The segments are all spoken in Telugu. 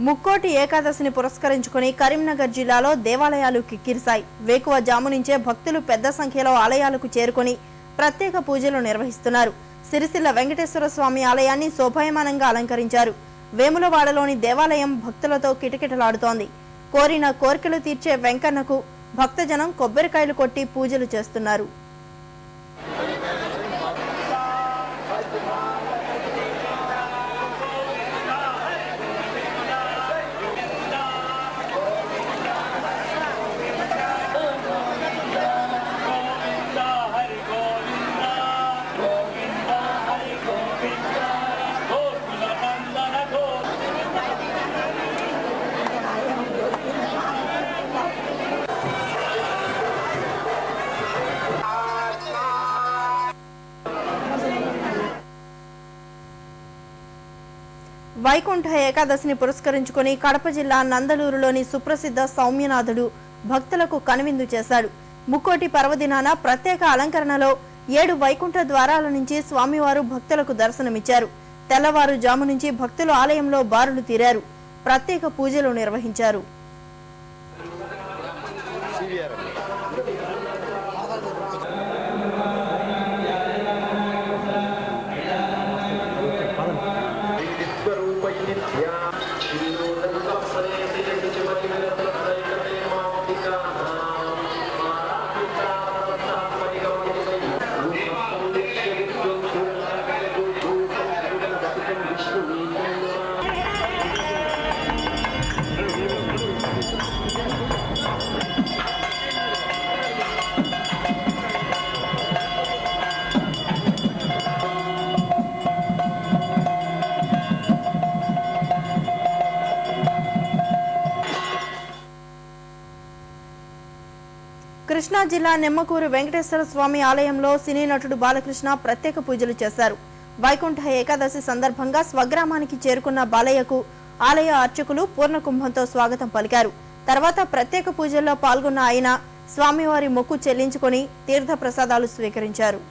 ముక్కోటి ఏకాదశిని పురస్కరించుకుని కరీంనగర్ జిల్లాలో దేవాలయాలు కిక్కిరిశాయి. వేకువ జాము నుంచే భక్తులు పెద్ద సంఖ్యలో ఆలయాలకు చేరుకుని ప్రత్యేక పూజలు నిర్వహిస్తున్నారు. సిరిసిల్ల వెంకటేశ్వర స్వామి ఆలయాన్ని శోభాయమానంగా అలంకరించారు. వేములవాడలోని దేవాలయం భక్తులతో కిటకిటలాడుతోంది. కోరిన కోరికలు తీర్చే వెంకన్నకు భక్తజనం కొబ్బరికాయలు కొట్టి పూజలు చేస్తున్నారు. వైకుంఠ ఏకాదశిని పురస్కరించుకుని కడప జిల్లా నందలూరులోని సుప్రసిద్ధ సౌమ్యనాథుడు భక్తులకు కనువిందు చేశాడు. ముక్కోటి పర్వదినాన ప్రత్యేక అలంకరణలో 7 వైకుంఠ ద్వారాల నుంచి స్వామివారు భక్తులకు దర్శనమిచ్చారు. తెల్లవారు జాము నుంచి భక్తులు ఆలయంలో బారులు తీరారు. ప్రత్యేక పూజలు నిర్వహించారు. కృష్ణా జిల్లా నిమ్మకూరు వెంకటేశ్వర స్వామి ఆలయంలో సినీ నటుడు బాలకృష్ణ ప్రత్యేక పూజలు చేశారు. వైకుంఠ ఏకాదశి సందర్భంగా స్వగ్రామానికి చేరుకున్న బాలయ్యకు ఆలయ అర్చకులు పూర్ణకుంభంతో స్వాగతం పలికారు. తర్వాత ప్రత్యేక పూజల్లో పాల్గొన్న ఆయన స్వామివారి మొక్కు చెల్లించుకుని తీర్థ ప్రసాదాలు స్వీకరించారు.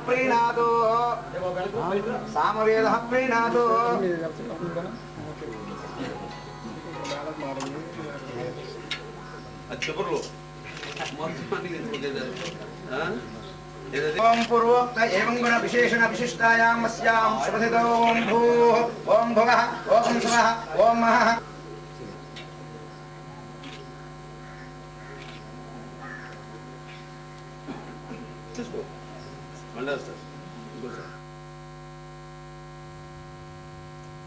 ప్రీణాదో సామవేద ప్రీణాదో ఓం పూర్వోక్త ఏవం గుణ విశేషణ విశిష్టాయాం అస్యాం శుభసిదో ఓం భూః ఓం భువః ఓం స్వః ఓం మహః.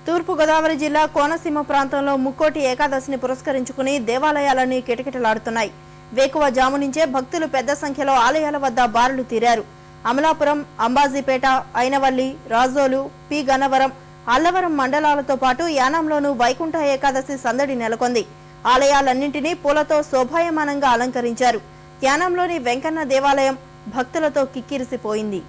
తూర్పు గోదావరి జిల్లా కోనసీమ ప్రాంతంలో ముక్కోటి ఏకాదశిని పురస్కరించుకుని దేవాలయాలన్నీ కిటకిటలాడుతున్నాయి. వేకువ జాము నుంచే భక్తులు పెద్ద సంఖ్యలో ఆలయాల వద్ద బారులు తీరారు. అమలాపురం, అంబాజీపేట, అయినవల్లి, రాజోలు, పి గన్నవరం, అల్లవరం మండలాలతో పాటు యానంలోనూ వైకుంఠ ఏకాదశి సందడి నెలకొంది. ఆలయాలన్నింటినీ పూలతో శోభాయమానంగా అలంకరించారు. యానంలోని వెంకన్న దేవాలయం భక్తులతో కిక్కిరిసిపోయింది.